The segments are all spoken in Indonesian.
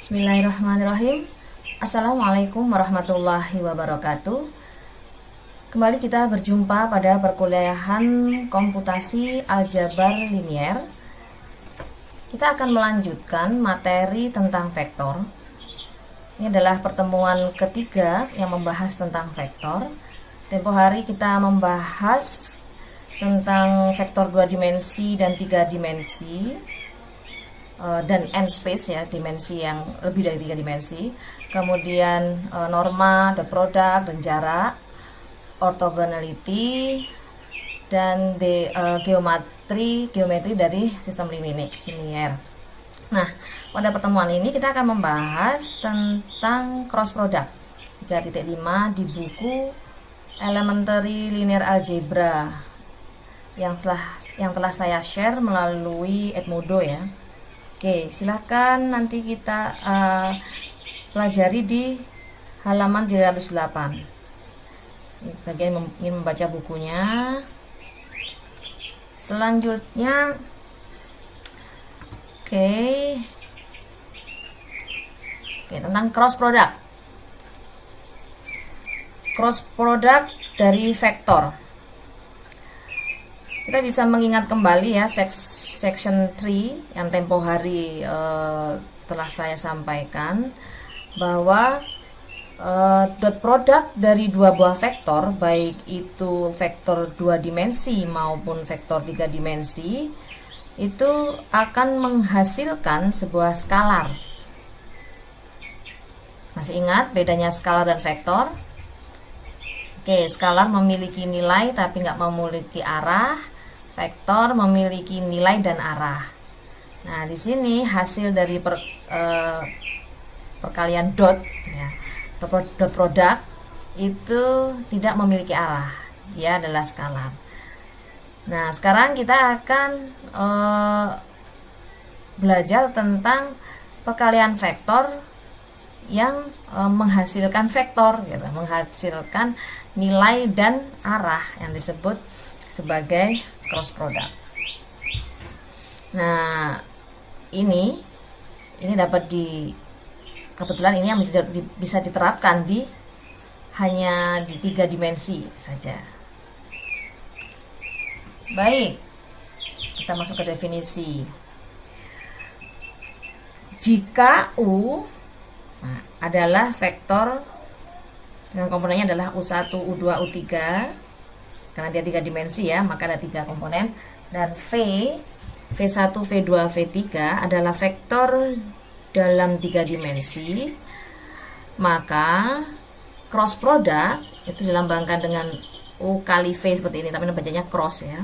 Bismillahirrahmanirrahim. Assalamualaikum warahmatullahi wabarakatuh. Kembali kita berjumpa pada perkuliahan komputasi aljabar linier. Kita akan melanjutkan materi tentang vektor. Ini adalah pertemuan ketiga yang membahas tentang vektor. Tempo hari kita membahas tentang vektor 2 dimensi dan 3 dimensi. Dan n space ya, dimensi yang lebih dari 3 dimensi. Kemudian norma, dot product, dan jarak, orthogonality, dan geometri dari sistem linier. Nah, pada pertemuan ini kita akan membahas tentang cross product 3.5 di buku Elementary Linear Algebra yang telah saya share melalui Edmodo ya. Oke, silakan nanti kita pelajari di halaman 308. Bagi yang ingin membaca bukunya. Selanjutnya, oke, tentang cross product. Cross product dari vektor. Kita bisa mengingat kembali ya section 3 yang tempo hari telah saya sampaikan bahwa dot product dari dua buah vektor, baik itu vektor 2 dimensi maupun vektor 3 dimensi, itu akan menghasilkan sebuah skalar. Masih ingat bedanya skalar dan vektor? Oke, skalar memiliki nilai tapi nggak memiliki arah. Vektor memiliki nilai dan arah. Nah, di sini hasil dari perkalian dot ya, dot product itu tidak memiliki arah. Dia adalah skalar. Nah, sekarang kita akan belajar tentang perkalian vektor yang menghasilkan vektor gitu, menghasilkan nilai dan arah yang disebut sebagai cross product. Nah, ini dapat kebetulan ini yang bisa diterapkan hanya di 3 dimensi saja. Baik, kita masuk ke definisi. Jika U adalah vektor dengan komponennya adalah U1, U2, U3, karena dia 3 dimensi ya, maka ada 3 komponen. Dan V1, V2, V3 adalah vektor dalam 3 dimensi, maka cross product itu dilambangkan dengan U kali V seperti ini, tapi bacanya cross ya,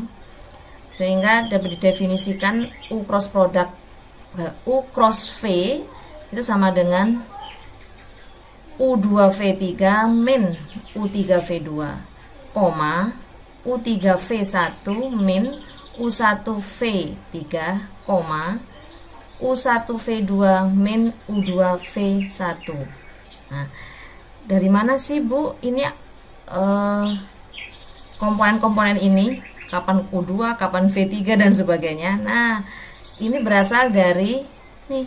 sehingga dapat didefinisikan U cross product U cross V itu sama dengan U2V3 min U3V2, U3V1 min U1V3, U1V2 min U2V1. Nah, dari mana sih Bu ini komponen-komponen ini? Kapan U2, kapan V3 dan sebagainya. Nah, ini berasal dari nih.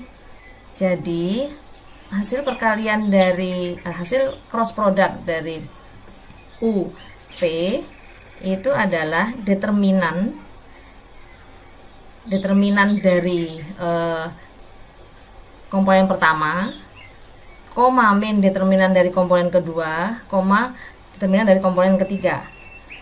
Jadi, hasil perkalian dari hasil cross product dari UV itu adalah determinan dari komponen pertama, min determinan dari komponen kedua, determinan dari komponen ketiga.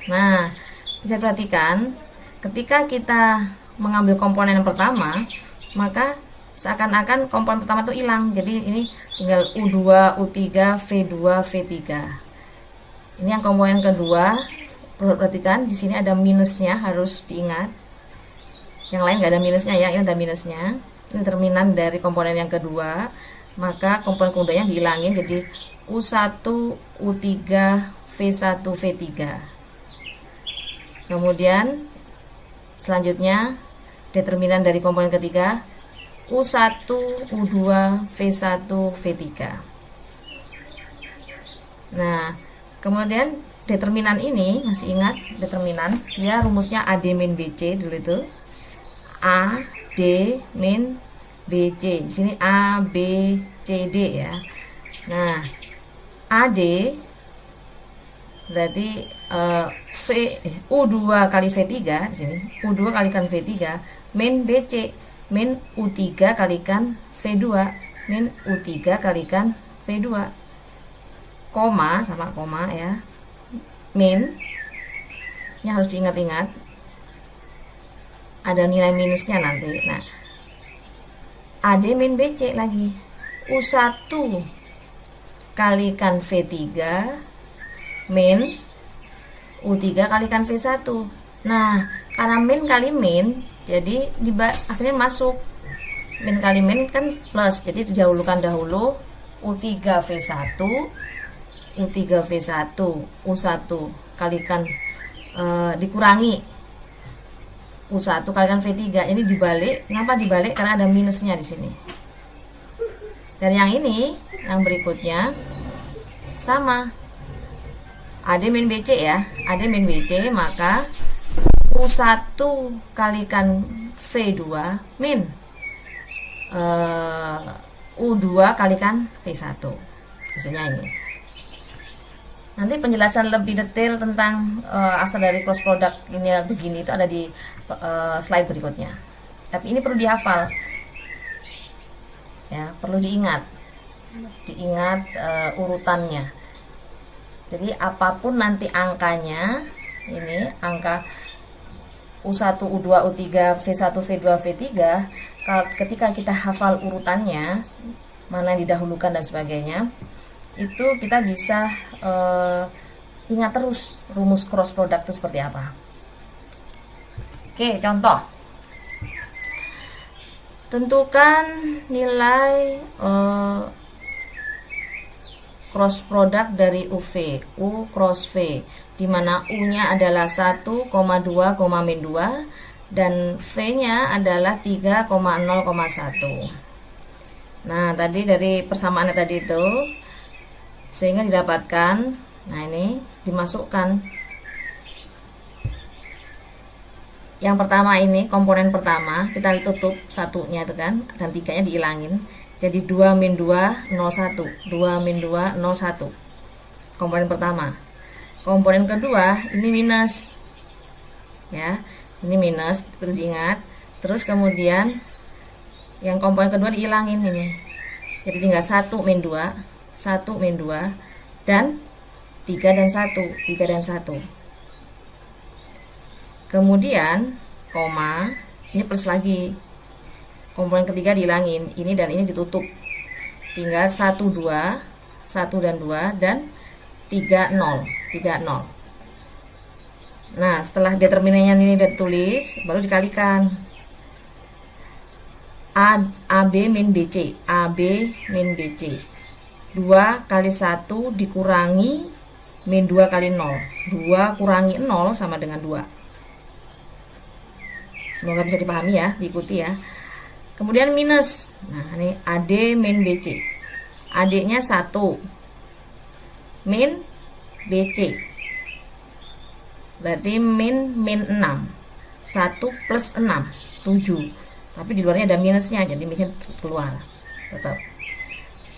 Nah, bisa perhatikan ketika kita mengambil komponen yang pertama, maka seakan-akan komponen pertama itu hilang. Jadi ini tinggal U2, U3, V2, V3. Ini yang komponen kedua. Perhatikan di sini ada minusnya, harus diingat. Yang lain nggak ada minusnya ya, ini ada minusnya. Ini determinan dari komponen yang kedua, maka komponen keduanya dihilangin jadi U1, U3, V1, V3. Kemudian selanjutnya determinan dari komponen ketiga U1, U2, V1, V3. Nah, kemudian determinan ini, masih ingat determinan, dia rumusnya AD min BC dulu itu. A, D, min, BC. Di sini A, B, CD ya. Nah, AD berarti U2 kali V3 di sini. U2 kalikan V3 min BC, min U3 kalikan V2, min U3 kalikan V2. Koma sama koma ya. Min, yang harus diingat-ingat ada nilai minusnya nanti. Nah, AD min BC lagi. U1 kalikan V3 min U3 kalikan V1. Nah, karena min kali min, jadi akhirnya masuk. Min kali min kan plus, jadi didahulukan dahulu U3 V1, U3 V1, U1 kalikan dikurangi U1 kalikan V3. Ini dibalik. Kenapa dibalik? Karena ada minusnya di sini. Dan yang ini, yang berikutnya sama. AD min BC ya. AD min BC, maka U1 kalikan V2 min U2 kalikan V1. Misalnya ini. Nanti penjelasan lebih detail tentang asal dari cross product ini begini itu ada di slide berikutnya. Tapi ini perlu dihafal. Ya, perlu diingat urutannya. Jadi apapun nanti angkanya, ini angka U1, U2, U3, V1, V2, V3, ketika kita hafal urutannya, mana yang didahulukan dan sebagainya, itu kita bisa ingat terus rumus cross product itu seperti apa. Oke, contoh. Tentukan nilai cross product dari UV, U cross V, di mana U-nya adalah 1,2, min 2 dan V-nya adalah 3,0,1. Nah, tadi dari persamaannya tadi itu sehingga didapatkan, nah ini dimasukkan. Yang pertama ini, komponen pertama, kita tutup satunya itu kan, dan tiganya dihilangin. Jadi 2 min 2, 01. 2 min 2, 01. Komponen pertama. Komponen kedua, ini minus. Ya, ini minus, perlu diingat. Terus kemudian, yang komponen kedua dihilangin ini. Jadi tinggal 1 min 2, 1 min 2, dan 3 dan 1. 3 dan 1. Kemudian, koma, ini plus lagi. Komponen ketiga dihilangin, ini dan ini ditutup. Tinggal 1, 2, 1 dan 2, dan 3, 0. 3, 0. Nah, setelah determinannya ini udah ditulis, baru dikalikan. AB min BC. AB min BC. 2 kali 1 dikurangi min 2 kali 0. 2 kurangi 0 sama dengan 2. Semoga bisa dipahami ya, diikuti ya. Kemudian minus. Nah, ini AD min BC. AD-nya 1 min BC. Berarti min 6. 1 plus 6, 7. Tapi di luarnya ada minusnya, jadi minusnya keluar. Tetap.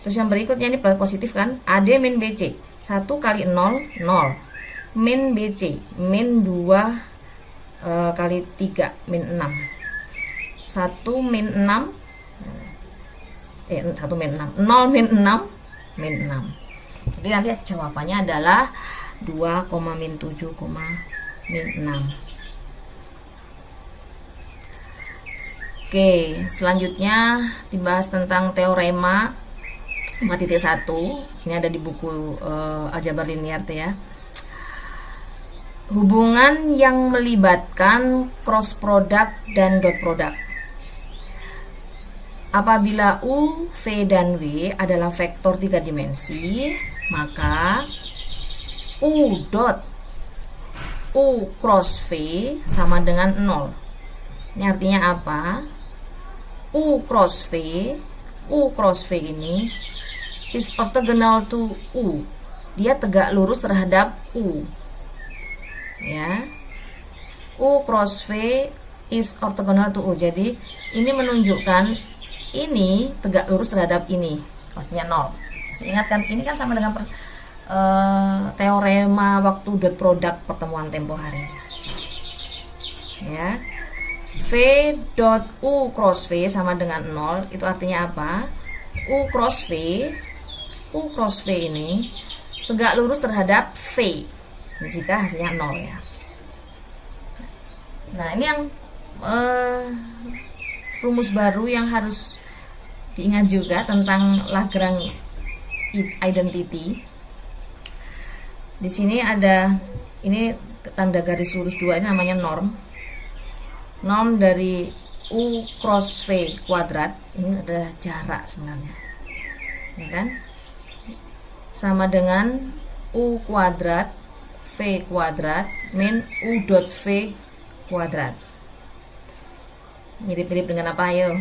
Terus yang berikutnya ini positif kan? AD min BC. 1 kali 0, 0. Min BC. Min 2 kali 3, min 6. 1 min 6 1 min 6 0 min 6 min 6. Jadi nanti jawabannya adalah 2, min 7, min 6. Oke, selanjutnya dibahas tentang teorema 4.1. Ini ada di buku aljabar linear ya. Hubungan yang melibatkan cross product dan dot product. Apabila U, V, dan W adalah vektor 3 dimensi, maka U dot U cross V sama dengan 0. Ini artinya apa? U cross V ini is orthogonal to U. Dia tegak lurus terhadap U. Ya. U cross V is orthogonal to U. Jadi ini menunjukkan ini tegak lurus terhadap ini. maksudnya 0. Masih ingat kan, ini kan sama dengan teorema waktu dot product pertemuan tempo hari ya. V dot U cross V sama dengan 0, itu artinya apa? U cross V ini tegak lurus terhadap V jika hasilnya 0 ya. Nah, ini yang rumus baru yang harus diingat juga tentang Lagrange identity. Di sini ada ini tanda garis lurus 2, ini namanya norm. Norm dari U cross V kuadrat, ini adalah jarak sebenarnya, ya kan? Sama dengan U kuadrat V kuadrat min U dot V kuadrat. Mirip-mirip dengan apa ayo?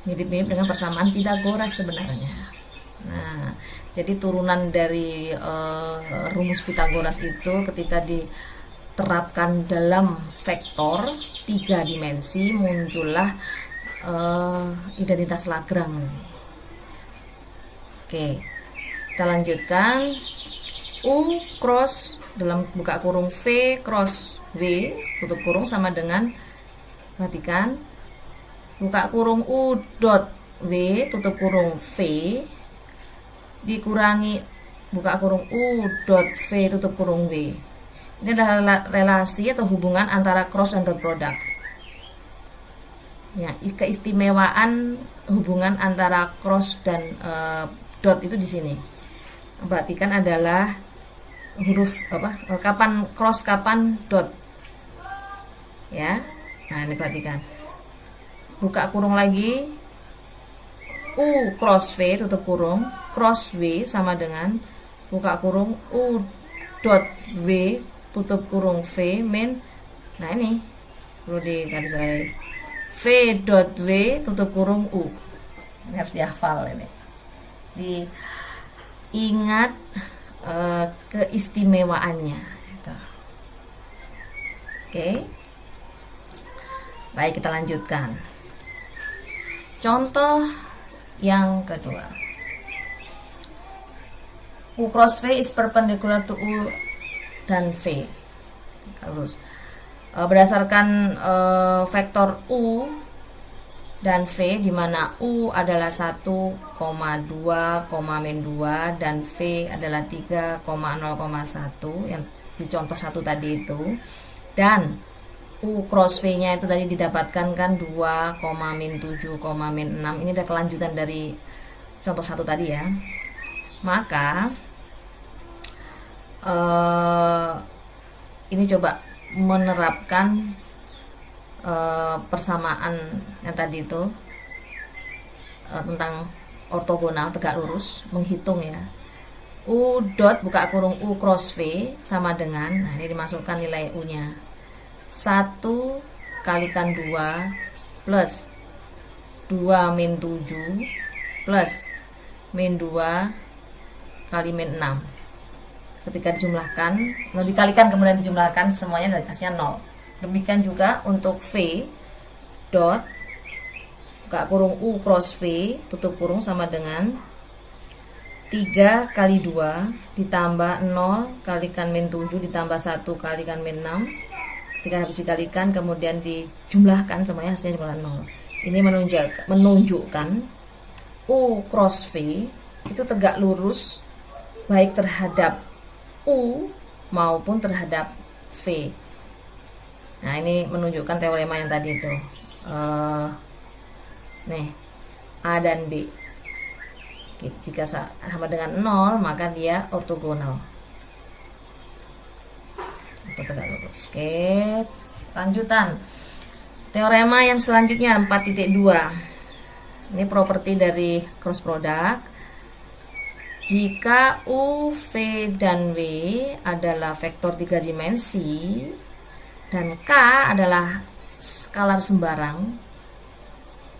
Mirip-mirip dengan persamaan Pythagoras sebenarnya. Nah, jadi turunan dari rumus Pythagoras itu ketika diterapkan dalam vektor 3 dimensi muncullah identitas Lagrange. Oke, kita lanjutkan. U cross dalam buka kurung V cross V tutup kurung sama dengan, perhatikan, buka kurung U dot V tutup kurung V dikurangi buka kurung U dot V tutup kurung V. Ini adalah relasi atau hubungan antara cross dan dot product. Ya, keistimewaan hubungan antara cross dan dot itu di sini. Perhatikan adalah huruf apa? Kapan cross, kapan dot. Ya. Nah, ini perhatikan. Buka kurung lagi. U cross V tutup kurung, cross V sama dengan buka kurung U dot V tutup kurung V min, nah ini perlu digarisbawahi, V dot V tutup kurung U. Ini harus dihafal, ini diingat keistimewaannya gitu. Oke, baik, kita lanjutkan contoh yang kedua. U cross V is perpendicular to U dan V. Terus berdasarkan vektor U dan V, di mana U adalah 1, 2, min 2 dan V adalah 3, 0,1 yang di contoh 1 tadi itu, dan U cross V nya itu tadi didapatkan kan 2, min 7, min 6. Ini adalah kelanjutan dari contoh 1 tadi ya. Maka ini coba menerapkan persamaan yang tadi itu tentang ortogonal tegak lurus, menghitung ya. U dot buka kurung U cross V sama dengan, nah ini dimasukkan nilai U nya 1 kalikan 2 plus 2 min 7 plus min 2 kali min 6. Ketika dijumlahkan, dikalikan kemudian dijumlahkan, semuanya dari hasilnya 0. Demikian juga untuk V dot buka kurung U cross V tutup kurung sama dengan 3 kali 2 ditambah 0 kalikan min 7 ditambah 1 kalikan min 6. Ketika habis dikalikan kemudian dijumlahkan, semuanya hasilnya jumlah 0. Ini menunjukkan U cross V itu tegak lurus baik terhadap U maupun terhadap V. Nah, ini menunjukkan teorema yang tadi itu. Nih, A dan B. Jika sama dengan 0, maka dia ortogonal atau tegak lurus. Oke, lanjutan. Teorema yang selanjutnya 4.2. Ini properti dari cross product. Jika U, V, dan W adalah vektor 3 dimensi dan K adalah skalar sembarang,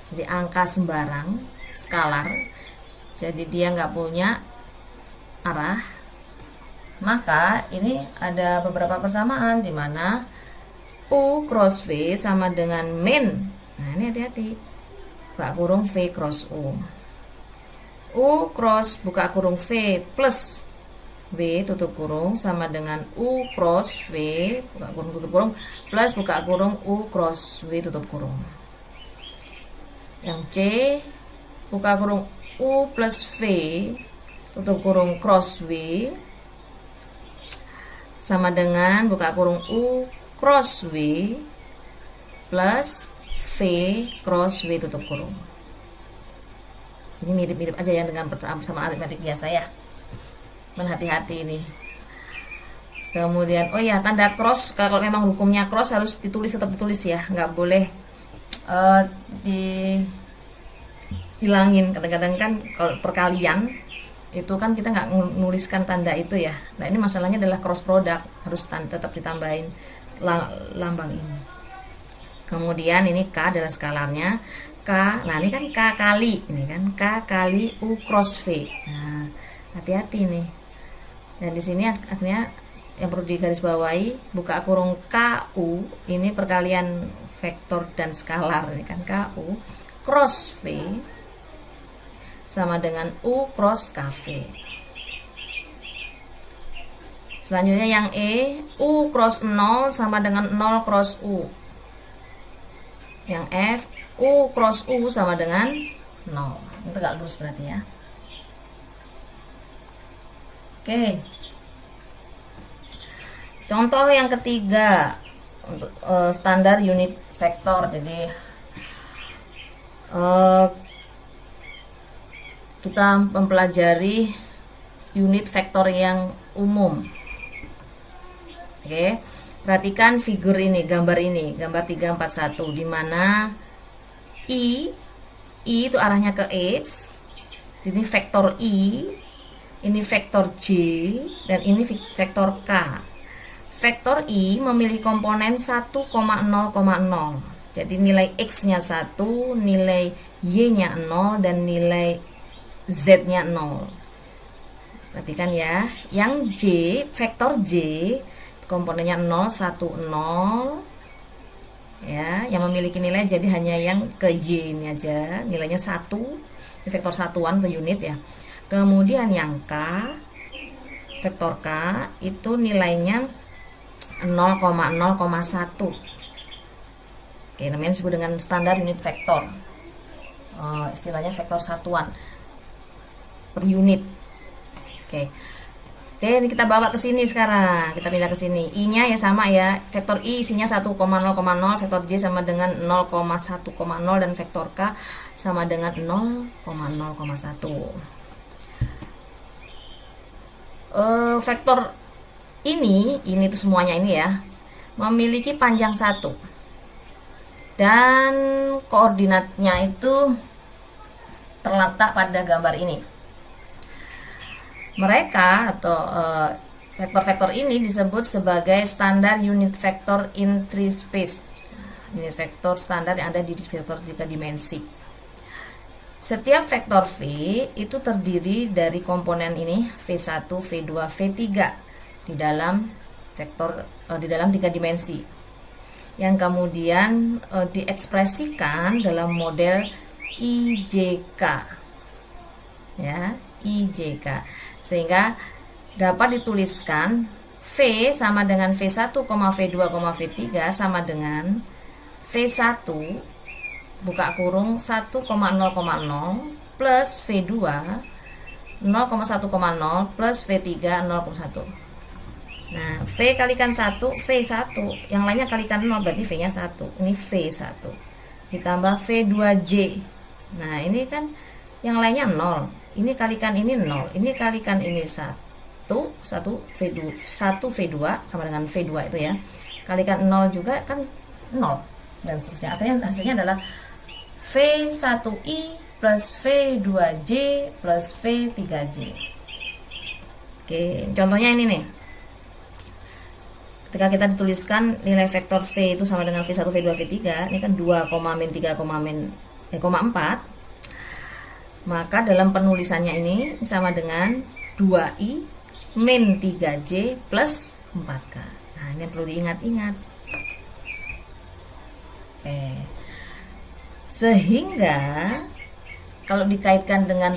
jadi angka sembarang, skalar, jadi dia nggak punya arah, maka ini ada beberapa persamaan di mana U cross V sama dengan min. Nah, ini hati-hati, buka kurung V cross U. U cross buka kurung V plus V tutup kurung sama dengan U cross V buka kurung tutup kurung plus buka kurung U cross V tutup kurung. Yang C buka kurung U plus V tutup kurung cross V sama dengan buka kurung U cross V plus V cross V tutup kurung. Ini mirip-mirip aja ya dengan persamaan aritmetik biasa ya. Hati-hati ini. Kemudian oh ya, tanda cross kalau memang hukumnya cross harus ditulis, tetap ditulis ya, nggak boleh dihilangin. Kadang-kadang kan kalau perkalian itu kan kita nggak nuliskan tanda itu ya. Nah ini masalahnya adalah cross product, harus tetap ditambahin lambang ini. Kemudian ini K adalah skalarnya K. Nah ini kan K kali, ini kan K kali U cross V. Nah hati-hati nih. Dan di sini akhirnya yang perlu digarisbawahi buka kurung KU ini perkalian vektor dan skalar, ini kan KU cross V sama dengan U cross KV. Selanjutnya yang E, U cross 0 sama dengan 0 cross U. Yang F, U cross U sama dengan 0. Ini tegak lurus berarti ya. Oke. Contoh yang ketiga untuk standar unit vektor. Jadi kita mempelajari unit vektor yang umum. Oke. Perhatikan figur ini, gambar 341 di mana I itu arahnya ke X. Ini vektor I, ini vektor J, dan ini vektor K. Vektor I memiliki komponen 1,0,0. Jadi nilai X-nya 1, nilai Y-nya 0, dan nilai Z-nya 0. Perhatikan ya. Yang J, vektor J, komponennya 0, 1, 0. Ya, yang memiliki nilai jadi hanya yang ke Y ini aja. Nilainya 1. Ini vektor satuan atau unit ya. Kemudian yang K, vektor K itu nilainya 0,0,1. Oke, namanya disebut dengan standar unit vektor. Istilahnya vektor satuan per unit. Oke, ini kita bawa ke sini sekarang. Kita pindah ke sini. I-nya ya sama ya. Vektor I isinya 1,0,0, vektor J sama dengan 0,1,0 dan vektor K sama dengan 0,0,1. Vektor ini tuh semuanya ini ya, memiliki panjang 1 dan koordinatnya itu terletak pada gambar ini. Mereka atau vektor-vektor ini disebut sebagai standar unit vektor in 3 space. Unit vektor standar yang ada di vektor 3 dimensi. Setiap vektor V itu terdiri dari komponen ini V1, V2, V3 di dalam vektor di dalam 3 dimensi. Yang kemudian diekspresikan dalam model IJK. Ya, IJK. Sehingga dapat dituliskan V sama dengan V1, V2, V3 sama dengan V1 buka kurung 1,0,0 plus V2 0,1,0 plus V3 0,1. Nah, V kalikan 1, V1. Yang lainnya kalikan 0, berarti V-nya 1. Ini V1. Ditambah V2J. Nah, ini kan yang lainnya 0. Ini kalikan ini 0. Ini kalikan ini 1 V2 sama dengan V2 itu ya. Kalikan 0 juga kan 0 dan seterusnya. Akhirnya hasilnya adalah V1I plus V2J plus V3J. Oke, contohnya ini nih. Ketika kita dituliskan nilai vektor V itu sama dengan V1, V2, V3, ini kan 2, min 3, 4. Maka dalam penulisannya ini sama dengan 2I min 3J plus 4K. Nah, ini perlu diingat-ingat. Sehingga kalau dikaitkan dengan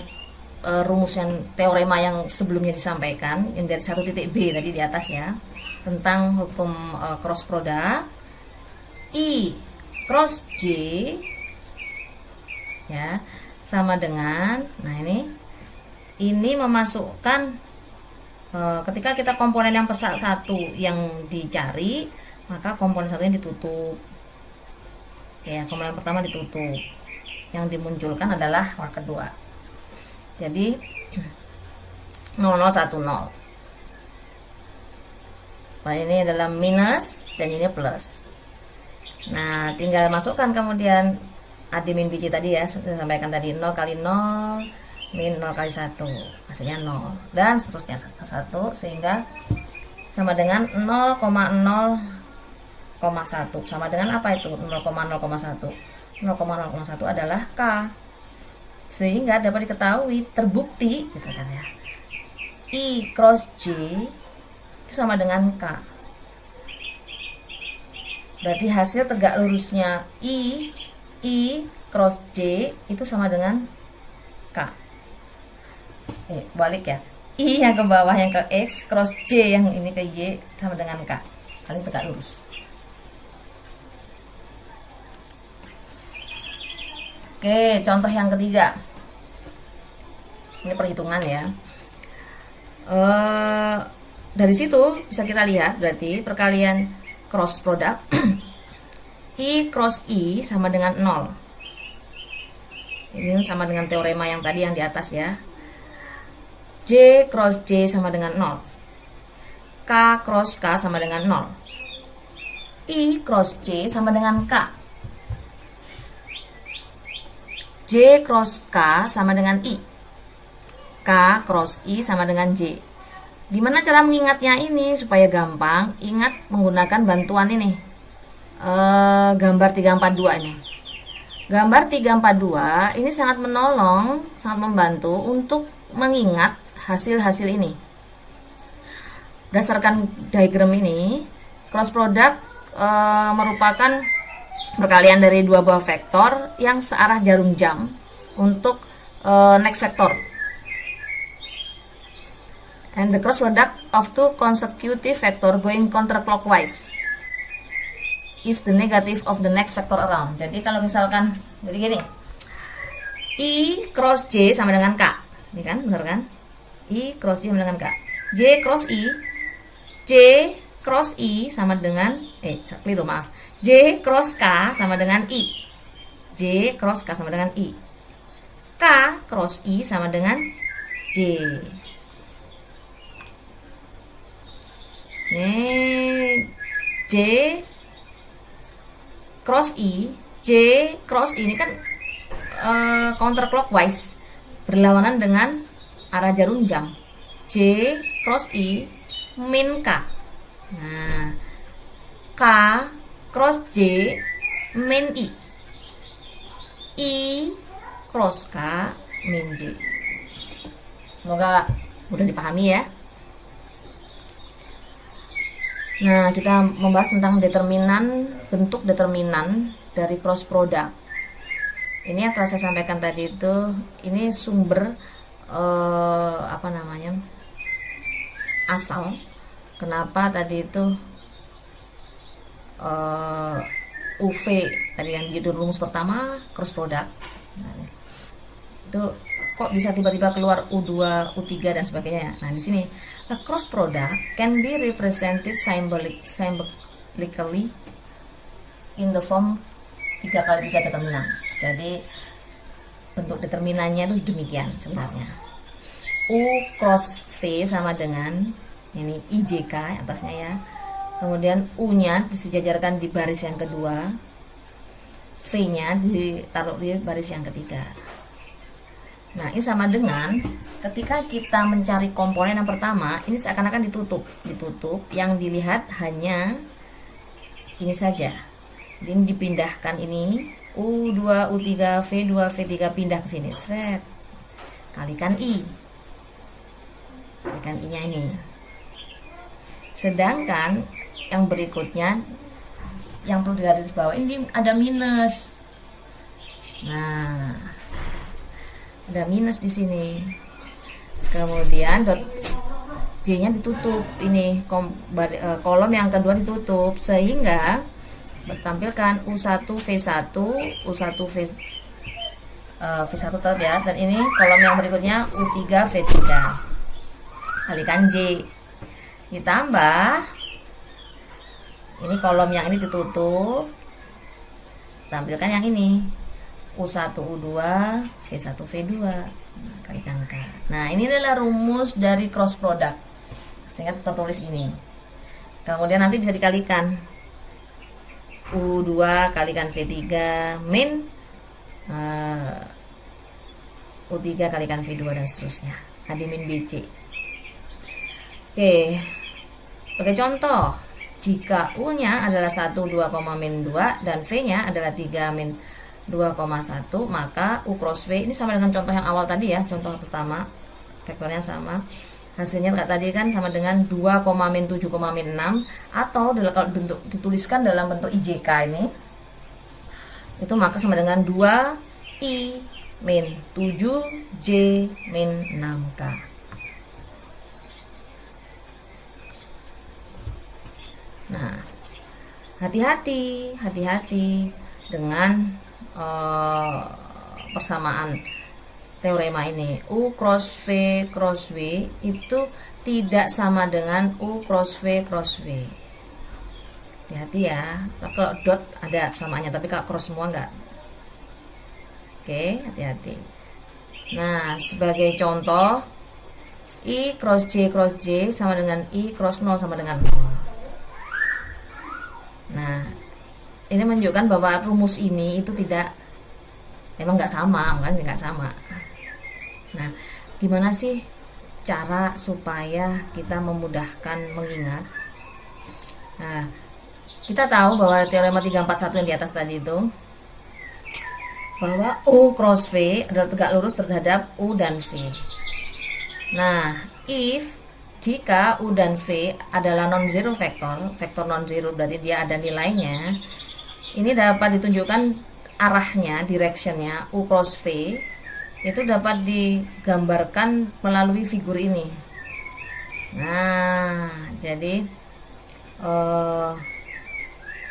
rumus yang teorema yang sebelumnya disampaikan, yang dari 1.b tadi di atas ya, tentang hukum cross product. I cross J ya sama dengan, nah ini memasukkan ketika kita komponen yang satu yang dicari, maka komponen satunya ditutup ya, komponen pertama ditutup, yang dimunculkan adalah nomor kedua. Jadi 0010. Nah, ini adalah minus dan ini plus. Nah, tinggal masukkan kemudian AD min BC tadi ya, saya sampaikan tadi, 0 kali 0 min 0 kali 1, hasilnya 0, dan seterusnya 1, sehingga sama dengan 0,0,1. Sama dengan apa itu 0,0,1? 0,0,1 adalah K. Sehingga dapat diketahui, terbukti gitu kan ya, I cross J itu sama dengan K. Berarti hasil tegak lurusnya I cross J itu sama dengan K. Balik ya, I yang ke bawah yang ke X cross J yang ini ke Y sama dengan K, saling tegak lurus. Oke, contoh yang ketiga. Ini perhitungan ya. Dari situ bisa kita lihat berarti perkalian cross product I cross I sama dengan 0. Ini sama dengan teorema yang tadi yang di atas ya. J cross J sama dengan 0. K cross K sama dengan 0. I cross J sama dengan K. J cross K sama dengan I. K cross I sama dengan J. Gimana cara mengingatnya ini supaya gampang? Ingat menggunakan bantuan ini, gambar 342 ini. Gambar 342 ini sangat menolong, sangat membantu untuk mengingat hasil-hasil ini. Berdasarkan diagram ini, cross product merupakan perkalian dari dua buah vektor yang searah jarum jam untuk next vector. And the cross product of two consecutive vector going counterclockwise is the negative of the next vector around. Jadi kalau misalkan jadi gini, I cross J sama dengan K, ini kan benar kan? I cross J sama dengan K. J cross I, J cross I sama dengan keliru maaf. J cross K sama dengan I. J cross K sama dengan I. K cross I sama dengan J. Nih, J cross I, J cross I ini kan counterclockwise, berlawanan dengan arah jarum jam. J cross I min K. Nah, K cross J min I. I cross K min J. Semoga mudah dipahami ya. Nah, kita membahas tentang determinan, bentuk determinan dari cross product. Ini yang telah saya sampaikan tadi itu, ini sumber asal kenapa tadi itu UV tadi yang jadi rumus pertama cross product. Nah, itu kok bisa tiba-tiba keluar U2, U3 dan sebagainya. Nah, di sini a cross product can be represented symbolically in the form 3x3 determinan. Jadi bentuk determinannya itu demikian sebenarnya. U cross V sama dengan ini IJK atasnya ya. Kemudian U-nya disejajarkan di baris yang kedua, V-nya ditaruh di baris yang ketiga. Nah, ini sama dengan ketika kita mencari komponen yang pertama, ini seakan-akan ditutup, yang dilihat hanya ini saja. Ini dipindahkan ini U2, U3, V2, V3 pindah ke sini. Seret. Kalikan I. Kalikan I-nya ini. Sedangkan yang berikutnya yang perlu digaris bawah ini ada minus. Nah, ada minus di sini. Kemudian dot J-nya ditutup, ini kolom yang kedua ditutup, sehingga bertampilkan U1 V1, U1 V1 tetap ya, dan ini kolom yang berikutnya U3 V3 kalikan J, ditambah ini kolom yang ini ditutup, tampilkan yang ini U1 U2 V1 V2 kalikan K. Nah, ini adalah rumus dari cross product, sehingga tertulis ini. Kemudian nanti bisa dikalikan U2 kalikan V3 min U3 kalikan V2 dan seterusnya, AD min BC. Oke, sebagai contoh, jika U-nya adalah 1, 2, min 2 dan V-nya adalah 3, min 2,1, maka U cross V ini sama dengan contoh yang awal tadi ya, contoh pertama, vektornya sama. Hasilnya tadi kan sama dengan 2, min 7, min 6, atau kalau bentuk dituliskan dalam bentuk IJK ini, itu maka sama dengan 2I min 7J min 6K. Nah, hati-hati dengan persamaan teorema ini. U cross V itu tidak sama dengan U cross V. Hati-hati ya. Kalau dot ada samaannya, tapi kalau cross semua enggak. Oke, hati-hati. Nah, sebagai contoh, I cross J sama dengan I cross 0 sama dengan 0. Nah, ini menunjukkan bahwa rumus ini itu memang nggak sama, kan nggak sama. Nah, gimana sih cara supaya kita memudahkan mengingat? Nah, kita tahu bahwa teorema 341 yang di atas tadi itu, bahwa U cross V adalah tegak lurus terhadap U dan V. Nah, jika U dan V adalah non-zero vektor non-zero berarti dia ada nilainya, ini dapat ditunjukkan arahnya, directionnya, U cross V itu dapat digambarkan melalui figur ini. Nah, jadi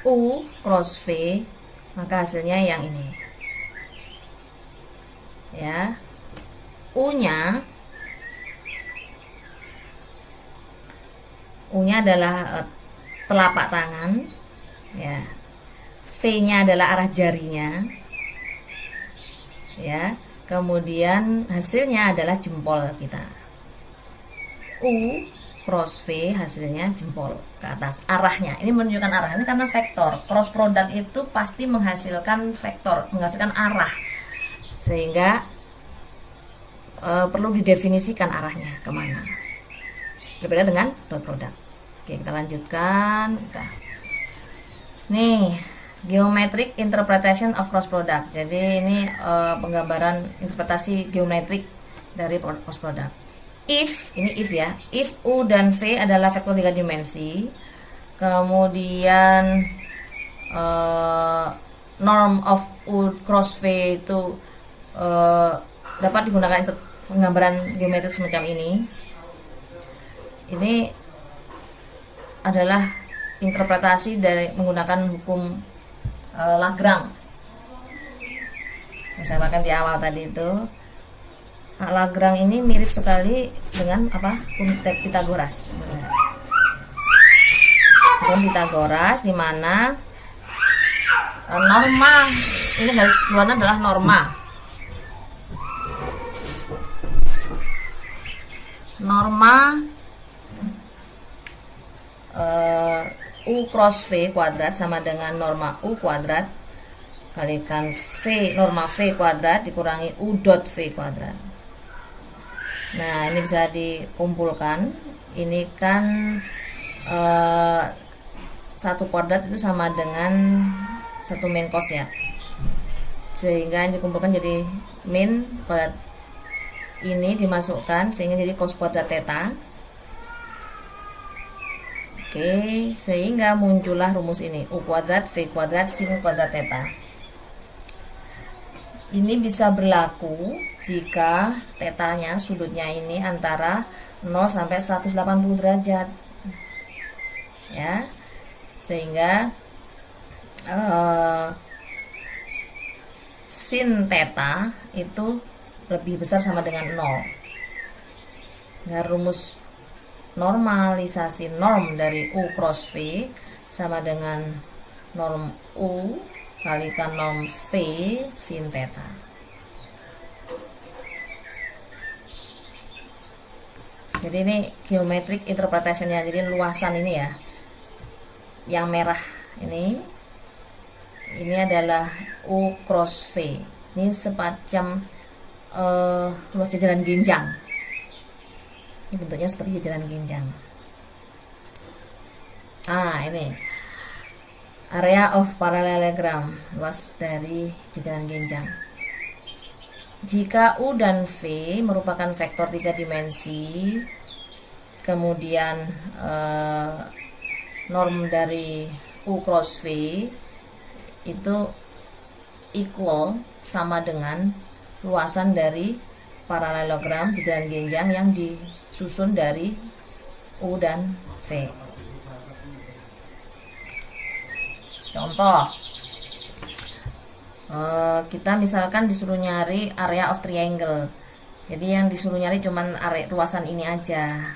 U cross V, maka hasilnya yang ini ya. U-nya adalah telapak tangan ya. V-nya adalah arah jarinya ya. Kemudian hasilnya adalah jempol kita. U cross V hasilnya jempol ke atas, arahnya. Ini menunjukkan arahnya karena vektor. Cross product itu pasti menghasilkan vektor, menghasilkan arah. Sehingga perlu didefinisikan arahnya kemana. Berbeda dengan dot product. Oke, kita lanjutkan. Nih, geometric interpretation of cross product. Jadi ini penggambaran interpretasi geometrik dari cross product. If ya, if U dan V adalah vektor 3 dimensi, kemudian norm of U cross V itu dapat digunakan untuk penggambaran geometrik semacam ini. Ini adalah interpretasi dari menggunakan hukum Lagrange. Saya makan di awal tadi itu. Lagrange ini mirip sekali dengan Pythagoras. Hukum Pythagoras di mana norma, ini garis luarnya adalah norma. U cross V kuadrat sama dengan norma U kuadrat kalikan norma V kuadrat dikurangi U dot V kuadrat. Nah, ini bisa dikumpulkan. Ini kan 1 kuadrat itu sama dengan 1 min cos ya, sehingga dikumpulkan jadi min kuadrat ini dimasukkan sehingga jadi cos kuadrat theta. Oke, sehingga muncullah rumus ini, U kuadrat V kuadrat sin kuadrat theta. Ini bisa berlaku jika tetanya, sudutnya ini antara 0 sampai 180 derajat. Ya. Sehingga sin theta itu lebih besar sama dengan 0. Nah, rumus normalisasi norm dari U cross V sama dengan norm U kalikan norm V sin theta. Jadi ini geometric interpretation-nya, jadi luasan ini ya, yang merah ini adalah U cross V. Ini semacam luas jajaran ginjang. Ini bentuknya seperti jajaran ginjang. Ini area of parallelogram, luas dari jajaran ginjang. Jika U dan V merupakan vektor 3 dimensi, kemudian norm dari U cross V itu equal, sama dengan luasan dari paralelogram jajaran ginjang yang disusun dari U dan V. Contoh, kita misalkan disuruh nyari area of triangle. Jadi yang disuruh nyari cuman area luasan ini aja,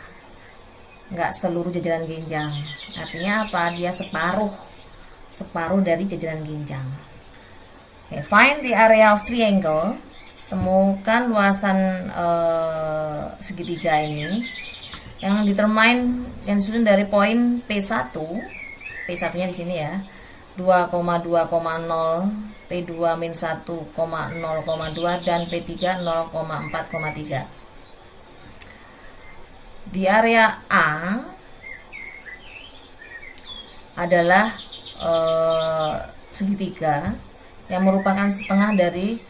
nggak seluruh jajaran ginjang. Artinya apa? Dia separuh dari jajaran ginjang. Find the area of triangle. Temukan luasan segitiga ini yang determine, yang disusun dari poin P1. P1-nya di sini ya. 2,2,0, P2 min 1,0,2 dan P3 0,4,3. Di area A adalah segitiga yang merupakan setengah dari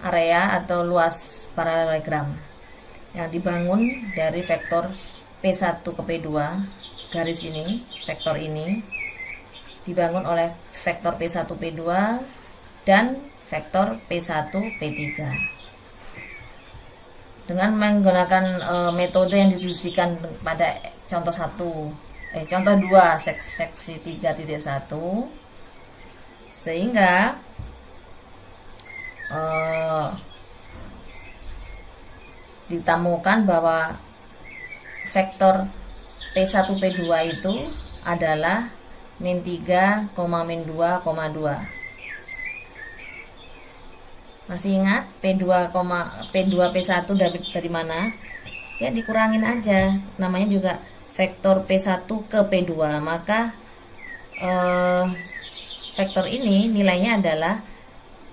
area atau luas paralelogram yang dibangun dari vektor P1 ke P2. Garis ini, vektor ini dibangun oleh vektor P1 P2 dan vektor P1 P3 dengan menggunakan metode yang didiskusikan pada contoh 2 seksi 3.1, sehingga ditemukan bahwa vektor P1 P2 itu adalah min 3, min 2,2. Masih ingat P2 P1 dari mana? Ya dikurangin aja. Namanya juga vektor P1 ke P2. Maka vektor ini nilainya adalah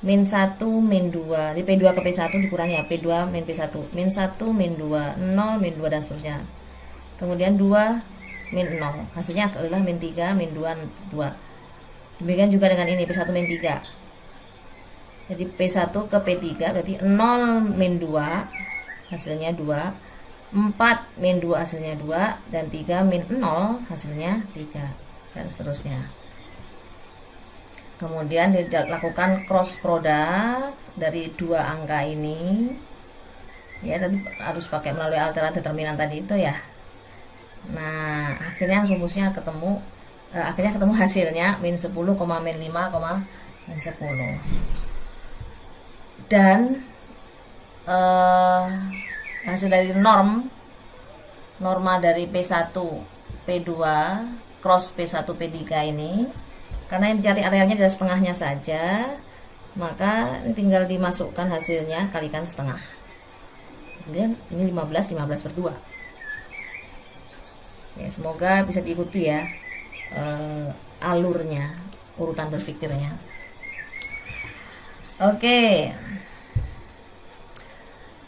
min 1, min 2. Di P2 ke P1 dikurangi ya, P2 min P1. Min 1, min 2, 0, min 2 dan seterusnya. Kemudian 2, min 0. Hasilnya adalah min 3, min 2, 2. Demikian juga dengan ini, P1 min 3. Jadi P1 ke P3 berarti 0 min 2 hasilnya 2, 4 min 2 hasilnya 2, dan 3 min 0 hasilnya 3, dan seterusnya. Kemudian dilakukan cross product dari dua angka ini. Ya, tadi harus pakai melalui alternatif determinan tadi itu ya. Nah, akhirnya rumusnya ketemu, hasilnya min 10, min 5, min 10. Dan hasil dari norma dari P1 P2 cross P1 P3 ini, karena yang dicari arealnya adalah setengahnya saja, maka ini tinggal dimasukkan hasilnya kalikan setengah. Kemudian ini 15 per 2. Ya, semoga bisa diikuti ya alurnya, urutan berpikirnya. Oke.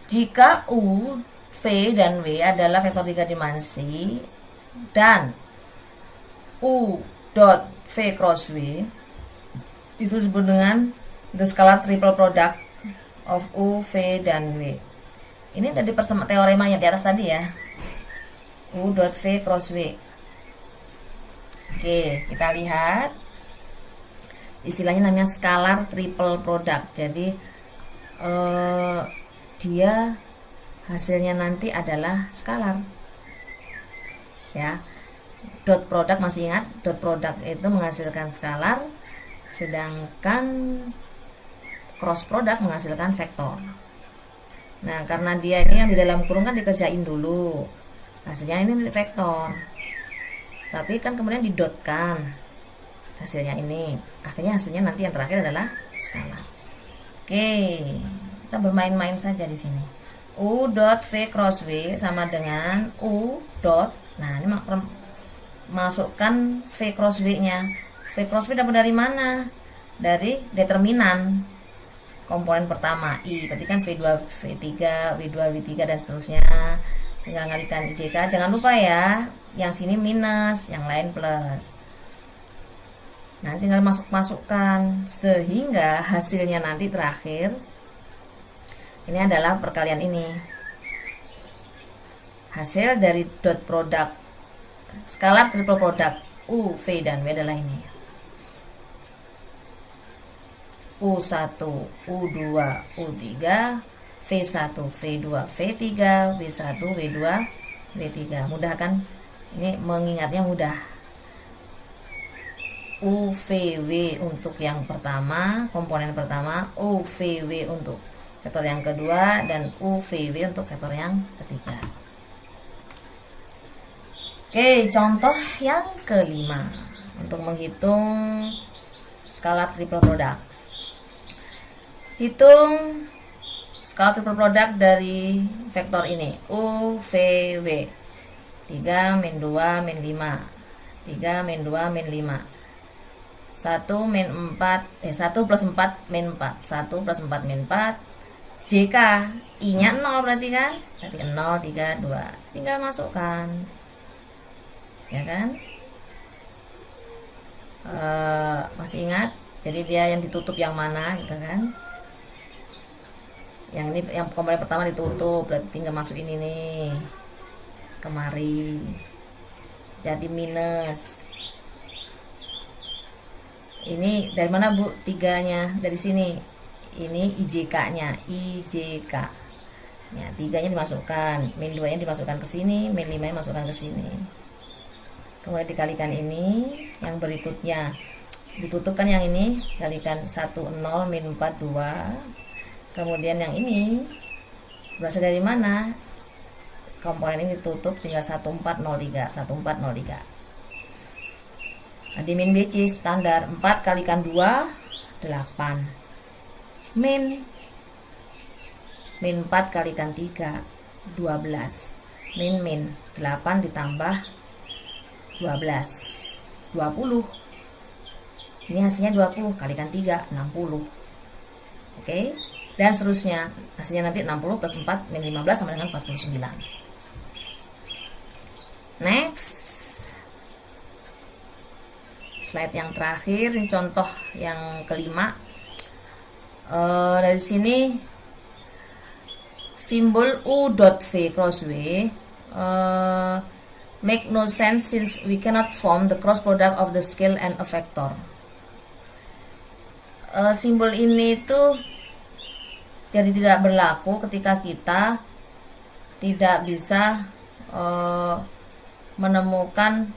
Jika U, V, dan W adalah vektor 3 dimensi dan U dot V cross W itu disebut dengan the scalar triple product of U, V, dan W. Ini dari teorema yang di atas tadi ya. U dot V cross W. Oke, kita lihat istilahnya namanya scalar triple product. Jadi dia hasilnya nanti adalah skalar ya. Dot product, masih ingat dot product itu menghasilkan skalar, sedangkan cross product menghasilkan vektor. Nah, karena dia ini yang di dalam kurung kan dikerjain dulu, hasilnya ini vektor, tapi kan kemudian didotkan hasilnya ini, akhirnya hasilnya nanti yang terakhir adalah skalar. Oke, kita bermain-main saja di sini. U dot V cross V sama dengan U dot, nah ini masukkan V cross V nya. V cross V dapat dari mana? Dari determinan komponen pertama I, berarti kan V2 V3, V2 V3 dan seterusnya. Tinggal ngalikan IJK. Jangan lupa ya, yang sini minus, yang lain plus. Nah, tinggal masukkan sehingga hasilnya nanti terakhir ini adalah perkalian ini. Hasil dari dot product skalar triple product U, V dan W adalah ini. U1, U2, U3, V1, V2, V3, W1, W2, W3. Mudah kan? Ini mengingatnya mudah. UVW untuk yang pertama, komponen pertama, UVW untuk vektor yang kedua, dan UVW untuk vektor yang ketiga. Oke, contoh yang kelima untuk menghitung skalar triple product. Hitung skalar triple product dari vektor ini, UVW 3 min 2 min 5, 3 min 2 min 5, 1 min 4, 1 plus 4 min 4, 1 plus 4 min 4, JK I nya 0 berarti kan, berarti 0, 3, 2, tinggal masukkan ya kan. Masih ingat, jadi dia yang ditutup yang mana gitu kan. Yang ini yang komponen pertama ditutup, berarti tinggal masukin ini kemari, jadi minus. Ini dari mana Bu? 3-nya dari sini. Ini IJK-nya, IJK. Ya, 3-nya dimasukkan, min 2-nya dimasukkan ke sini, min 5-nya masukkan ke sini. Kemudian dikalikan ini, yang berikutnya ditutupkan yang ini, kalikan 1 0 min 4 2. Kemudian yang ini berasal dari mana? Komponen ini ditutup, tinggal 1403, 1403. Nah, di min BC standar 4 kalikan 2 8, min 4 kalikan 3 12, min 8 ditambah 12 20. Ini hasilnya 20 kalikan 3 60. Oke, dan seterusnya. Hasilnya nanti 60 plus 4 min 15 sama dengan 49. Next, slide yang terakhir, ini contoh yang kelima. Dari sini simbol U dot V cross V make no sense since we cannot form the cross product of the scale and a vector. Simbol ini tuh jadi tidak berlaku ketika kita tidak bisa menemukan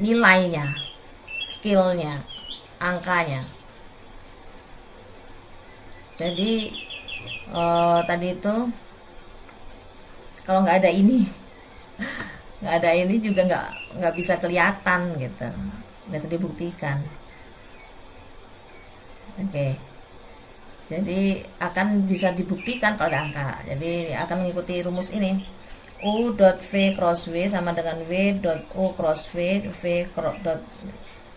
nilainya, skillnya, angkanya. Jadi tadi itu kalau nggak ada ini juga nggak bisa kelihatan gitu, nggak bisa dibuktikan. Oke. Jadi akan bisa dibuktikan kalau ada angka. Jadi akan mengikuti rumus ini. U dot V cross V sama dengan W dot U cross V, V dot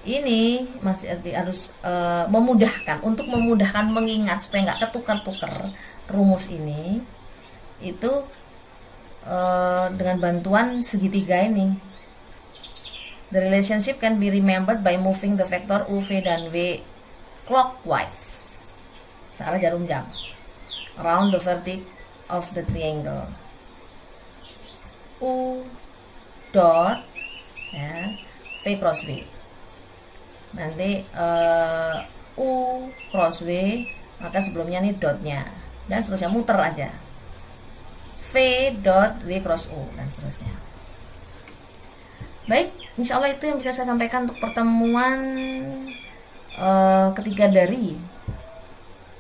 ini masih harus memudahkan, untuk memudahkan mengingat supaya nggak ketukar-tukar rumus ini itu dengan bantuan segitiga ini. The relationship can be remembered by moving the vector U, V dan W clockwise, searah jarum jam, around the vertex of the triangle. U dot ya, V cross V. Nanti U cross W, maka sebelumnya nih dotnya, dan seterusnya, muter aja. V dot W cross U, dan seterusnya. Baik, insya Allah itu yang bisa saya sampaikan untuk pertemuan ketiga dari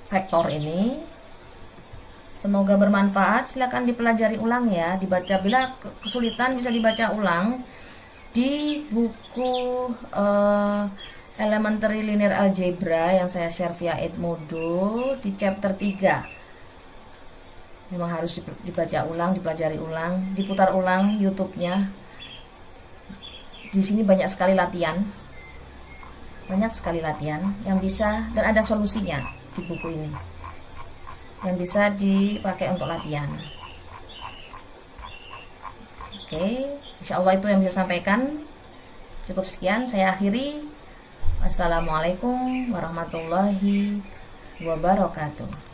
vektor ini. Semoga bermanfaat. Silakan dipelajari ulang ya, dibaca. Bila kesulitan bisa dibaca ulang di buku Elementary Linear Algebra yang saya share via Edmodo di chapter 3. Memang harus dibaca ulang, dipelajari ulang, diputar ulang YouTube-nya. Di sini banyak sekali latihan yang bisa, dan ada solusinya di buku ini yang bisa dipakai untuk latihan. Oke, insya Allah itu yang bisa sampaikan. Cukup sekian, saya akhiri. Wassalamualaikum warahmatullahi wabarakatuh.